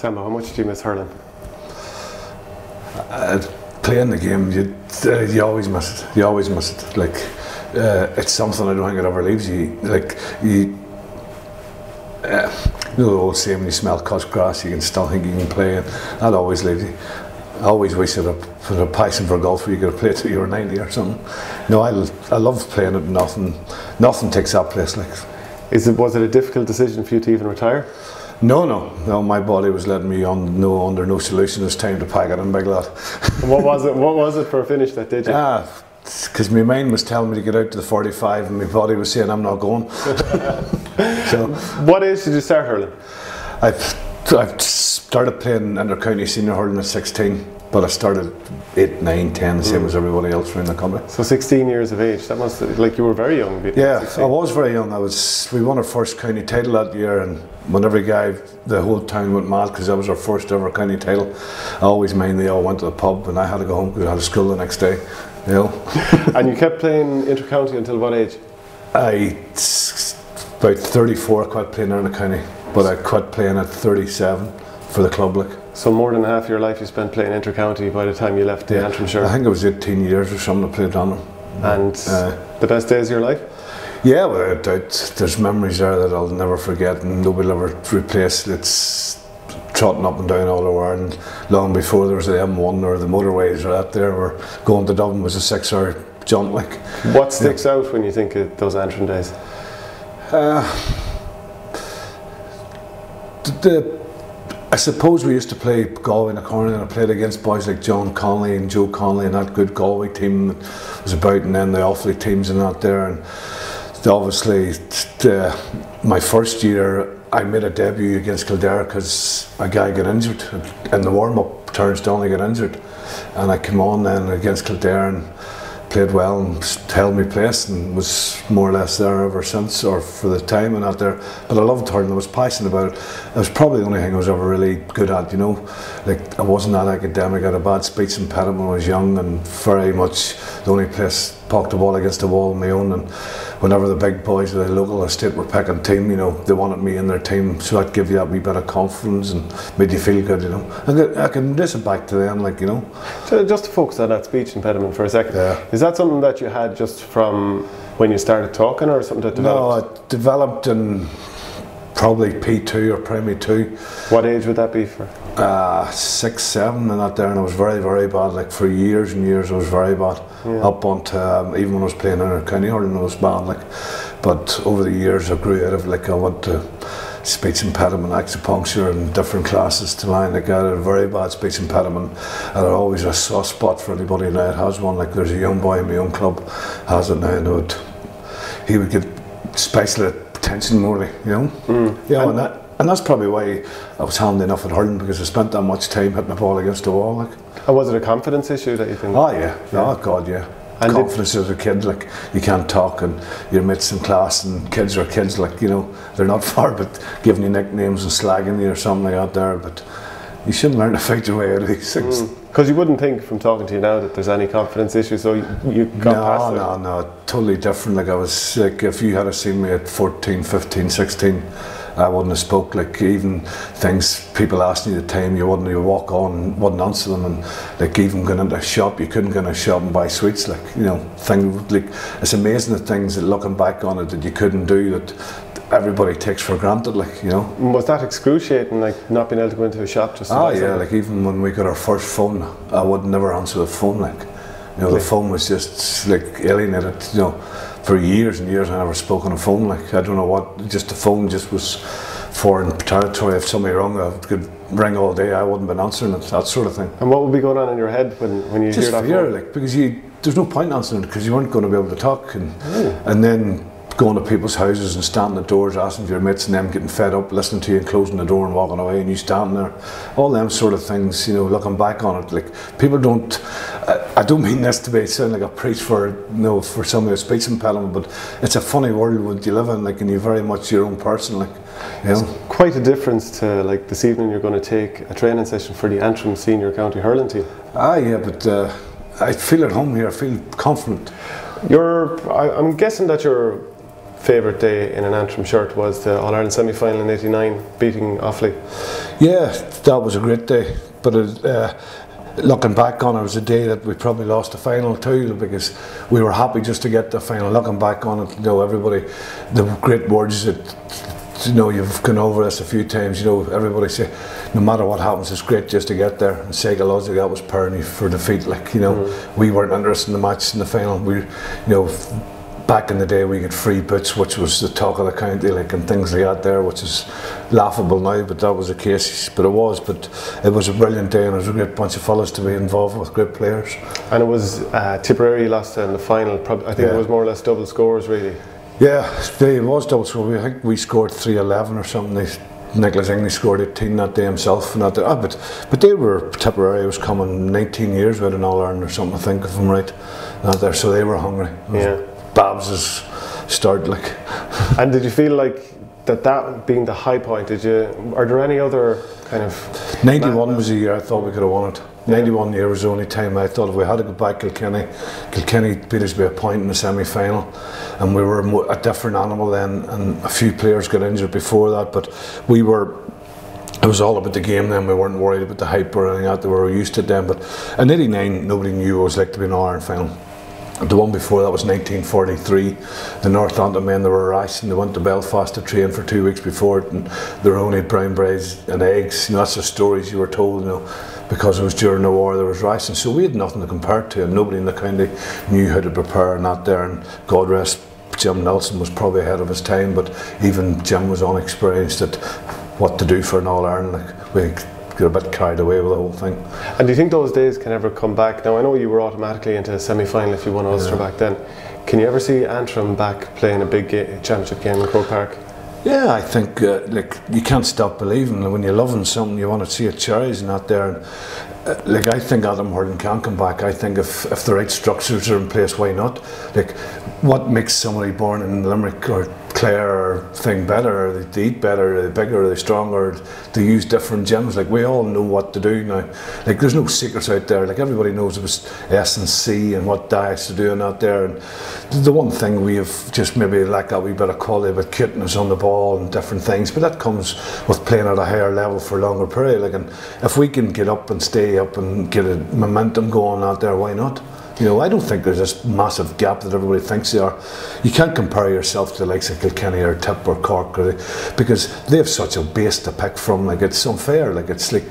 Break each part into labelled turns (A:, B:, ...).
A: Tell me, how much do you miss hurling?
B: Playing the game, you always miss it. You always miss it. Like it's something I don't think it ever leaves you. Like you know the old saying, when you smell cut grass, you can still think you can play, and that always leaves you. I always wish I'd had a passion for golf where you could play till you were 90 or something. No, I love playing it. Nothing takes that place. Like,
A: was it a difficult decision for you to even retire?
B: No. My body was letting me on. Under no solution. It's time to pack it in, big lad.
A: What was it for a finish that did you?
B: Because my mind was telling me to get out to the 45, and my body was saying I'm not going. So,
A: what age did you start hurling?
B: I've started playing inter-county senior hurling at 16, but I started 8, 9, 10, the same as everybody else around the country.
A: So 16 years of age, that must, like, you were very young.
B: Yeah, 16. I was very young. We won our first county title that year, and when every guy, the whole town went mad because that was our first ever county title. I always mind they all went to the pub and I had to go home because I had school the next day. You know.
A: And you kept playing inter-county until what age?
B: About 34 I quit playing inter-county. But I quit playing at 37 for the club. Like.
A: So more than half your life you spent playing inter-county by the time you left the Antrim shirt?
B: I think it was 18 years or something I played on them.
A: And the best days of your life?
B: Yeah, without a doubt. There's memories there that I'll never forget and nobody will ever replace. It's trotting up and down all over, and long before there was the M1 or the motorways or that there, were going to Dublin was a 6-hour jaunt. Like.
A: What sticks out when you think of those Antrim days?
B: I suppose we used to play Galway in the corner, and I played against boys like John Connolly and Joe Connolly and that good Galway team that was about, and then the Offaly teams and that there. And obviously, my first year I made a debut against Kildare because a guy got injured in the warm-up. Terence McNaughton got injured, and I came on then against Kildare and played well and held my place and was more or less there ever since, or for the time and out there. But I loved hurling, I was passionate about it. It was probably the only thing I was ever really good at, you know. Like, I wasn't that academic, I had a bad speech impediment when I was young, and very much the only place pocked the ball against the wall on my own. And whenever the big boys of the local estate were picking team, you know, they wanted me in their team, so I'd give you that wee bit of confidence and made you feel good, you know. I can trace it back to them, like, you know.
A: So just to focus on that speech impediment for a second, is that something that you had just from when you started talking, or something that developed?
B: No, it developed in probably P2 or primary 2.
A: What age would that be for?
B: 6, 7 and that there, and I was very, very bad. Like, for years and years I was very bad. Up until even when I was playing in our county hurling I was bad, like. But over the years I grew out of, like, I went to speech impediment, acupuncture and different classes to line. Like, I had a very bad speech impediment, and I always a soft spot for anybody now that has one. Like, there's a young boy in my own club has it now, and he would get special attention more, you know. Yeah, and that's probably why I was handy enough at hurling, because I spent that much time hitting the ball against the wall. Like.
A: And was it a confidence issue that you think?
B: Oh yeah. Oh God, yeah. And confidence as a kid, like, you can't talk, and your mates in class, and kids are kids, like, you know, they're not far but giving you nicknames and slagging you or something like that there, but you shouldn't learn to fight your way out of these things.
A: Because you wouldn't think from talking to you now that there's any confidence issue, so you got past it.
B: No, totally different. Like, I was like, if you had seen me at 14, 15, 16, I wouldn't have spoke. Like, even things people asked me at the time, you walk on and wouldn't answer them, and like, even going into a shop, you couldn't go in a shop and buy sweets, like, you know, like, it's amazing the things that, looking back on it, that you couldn't do, that everybody takes for granted, like, you know.
A: Was that excruciating, like, not being able to go into a shop just to buy something?
B: Like, even when we got our first phone, I would never answer the phone, like, you know, the phone was just, like, alienated, you know. For years and years I never spoke on a phone, like, I don't know what, just the phone just was foreign territory. If somebody rang, I could ring all day, I wouldn't have been answering it, that sort of thing.
A: And what would be going on in your head when you hear that
B: fear,
A: phone?
B: like, because there's no point answering it, because you weren't going to be able to talk, and then going to people's houses and standing at doors asking for your mates, and them getting fed up listening to you and closing the door and walking away, and you standing there, all them sort of things, you know. Looking back on it, like, people don't, I don't mean this to sound like a preach for, you know, for somebody with speech impediment, but it's a funny world that you live in, like, and you're very much your own person, like, you know.
A: It's quite a difference to, like, this evening you're going to take a training session for the Antrim senior county hurling team.
B: Yeah, but I feel at home here, I feel confident.
A: I'm guessing that you're favourite day in an Antrim shirt was the All-Ireland semi-final in '89, beating Offaly?
B: Yeah, that was a great day, but looking back on it, was a day that we probably lost the final too, because we were happy just to get the final. Looking back on it, you know, everybody, the great words that, you know, you've gone over this a few times, you know, everybody say, no matter what happens, it's great just to get there. And psychologically, that was perny for defeat. Like, you know, we weren't interested in the match in the final. We, you know, back in the day, we get free boots, which was the talk of the county, like, and things like that there, which is laughable now, but that was the case. But it was a brilliant day, and it was a great bunch of fellas to be involved with, great players.
A: And it was Tipperary lost in the final. I think it was more or less double scores, really.
B: Yeah, it was double score. I think we scored 3-11 or something. Nicholas English scored 18 that day himself. But they were, Tipperary was coming 19 years without an All-Ireland or something, I think, if I'm right. Not there, so they were hungry.
A: Yeah.
B: Babs's start, like.
A: And did you feel like that being the high point? Are there any other kind of?
B: 91 was the year I thought we could have won it. 91 year was the only time I thought if we had to go back Kilkenny beat us by a point in the semi-final, and we were a different animal then, and a few players got injured before that, but it was all about the game then. We weren't worried about the hype or anything like that. We were used to it then. But in '89, nobody knew what it was like to be in an All-Ireland final. The one before that was 1943. The North Antrim men, they were rash, and they went to Belfast to train for 2 weeks before it, and they were only brown breads and eggs. You know, that's the stories you were told, you know, because it was during the war, there was ration. So we had nothing to compare it to, and nobody in the county knew how to prepare and that there. And God rest Jim Nelson was probably ahead of his time, but even Jim was unexperienced at what to do for an All-Ireland. Like, we got a bit carried away with the whole thing.
A: And do you think those days can ever come back? Now, I know you were automatically into a semi-final if you won Ulster back then. Can you ever see Antrim back playing a big championship game in Croke Park?
B: Yeah, I think like, you can't stop believing. When you're loving something, you want to see it cherries and that there. And, like, I think Antrim hurling can come back. I think if the right structures are in place, why not? Like, what makes somebody born in Limerick or Clare or thing better? Or they eat better, are they bigger, are they stronger, they use different gyms? Like, we all know what to do now. Like, there's no secrets out there. Like, everybody knows it was S&C and what diets to do and that there. And the one thing we have just maybe lack a wee bit of quality about cuteness on the ball and different things, but that comes with playing at a higher level for a longer period. Like, and if we can get up and stay up and get a momentum going out there, why not? You know, I don't think there's this massive gap that everybody thinks they are. You can't compare yourself to the likes of Kilkenny or Tip or Cork, because they have such a base to pick from. Like, it's unfair. Like, it's like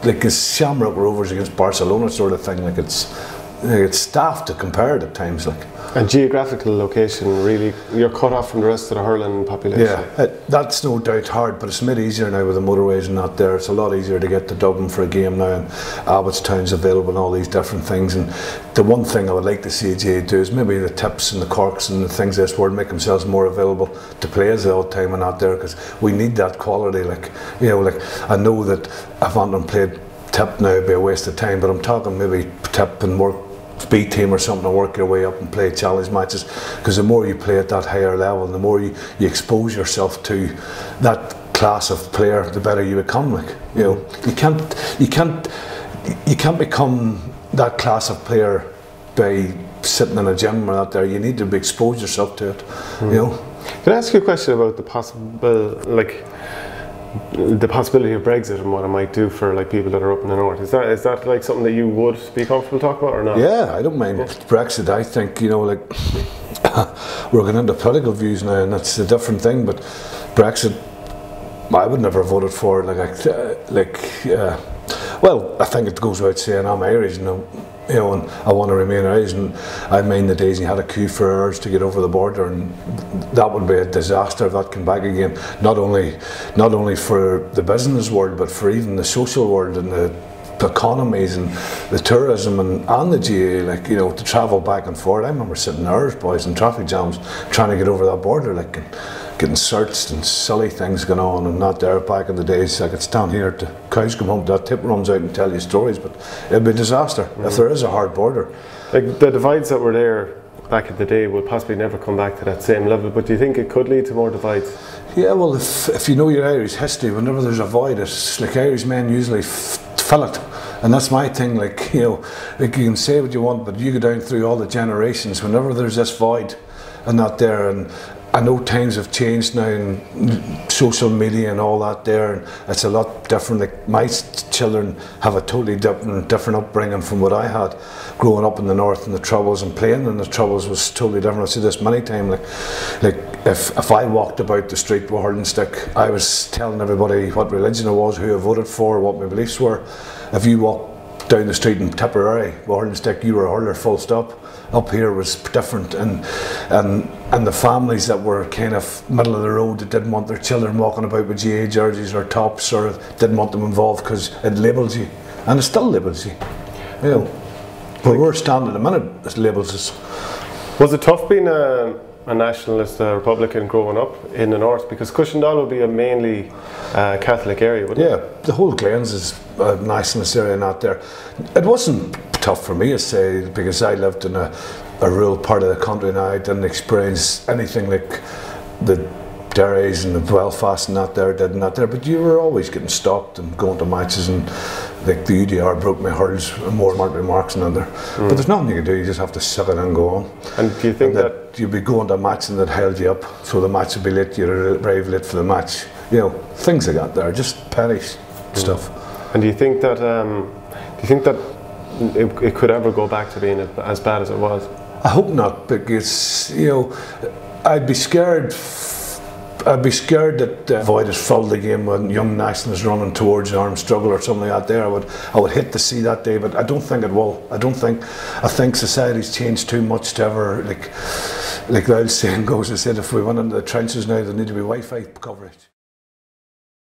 B: it's Shamrock Rovers against Barcelona sort of thing. Like, it's daft to compare it at times. Like.
A: And geographical location, really, you're cut off from the rest of the hurling population.
B: Yeah, that's no doubt hard, but it's made easier now with the motorways and that there. It's a lot easier to get to Dublin for a game now, and Abbottstown's available and all these different things. And the one thing I would like to see GA do is maybe the Tips and the Corks and the things this world make themselves more available to players all the time and out there, because we need that quality. Like, you know, like, I know that if Antrim played Tip now, it'd be a waste of time, but I'm talking maybe Tip and work B team or something to work your way up and play challenge matches, because the more you play at that higher level, the more you expose yourself to that class of player, the better you become. Like, you know, you can't become that class of player by sitting in a gym or that there. You need to expose yourself to it. You know.
A: Can I ask you a question about the possibility of Brexit and what it might do for, like, people that are up in the north? Is that like something that you would be comfortable talking about or not?
B: Yeah, I don't mind Brexit. I think, you know, like, we're going into political views now, and that's a different thing. But Brexit, I would never have voted for it. Well, I think it goes without saying I'm Irish, you know, and I want to remain Irish, and I mind the days you had a queue for hours to get over the border, and that would be a disaster if that came back again. Not only for the business world, but for even the social world and the economies and the tourism and the GA. Like, you know, to travel back and forth. I remember sitting hours, boys, in traffic jams trying to get over that border, like, and getting searched and silly things going on and not there. Back in the days, I could stand here to cows come home, that Tip runs out and tell you stories, but it'd be a disaster if there is a hard border.
A: Like, the divides that were there back in the day will possibly never come back to that same level, but do you think it could lead to more divides?
B: Yeah, well, if you know your Irish history, whenever there's a void, it's like Irish men usually fill it. And that's my thing, like, you know, like, you can say what you want, but you go down through all the generations, whenever there's this void and not there, and I know times have changed now, and social media and all that there, and it's a lot different. Like my children have a totally different upbringing from what I had. Growing up in the north and the Troubles and playing in the Troubles was totally different. I've said this many times. Like if I walked about the street with a hurling stick, I was telling everybody what religion I was, who I voted for, what my beliefs were. If you walked down the street in Tipperary with a hurling stick, you were a hurler, full stop. Up here was different, and the families that were kind of middle of the road that didn't want their children walking about with GA jerseys or tops, or didn't want them involved because it labels you, and it still labels you. You know, where we're standing at the minute, it labels us.
A: Was it tough being a nationalist Republican growing up in the north, because Cushendall would be a mainly Catholic area, wouldn't it?
B: Yeah, the whole Glens is a nationalist area, not there. It wasn't tough for me to say, because I lived in a rural part of the country and I didn't experience anything like the Derrys and the Belfast and that there, but you were always getting stopped and going to matches, and like the UDR broke my hurls more marks than other. But there's nothing you can do, you just have to suck it and go on.
A: And do you think that
B: you'd be going to a match and that held you up, so the match would be late, you'd arrive late for the match, you know, things like that there, just petty stuff.
A: And do you think that it could ever go back to being as bad as it was?
B: I hope not, because, you know, I'd be scared that the void has filled the game when young nationalists running towards the armed struggle or something like that there. I would hate to see that day, but I don't think it will. I think society's changed too much to ever, like the old saying goes, I said, if we went into the trenches now, there need to be Wi-Fi coverage.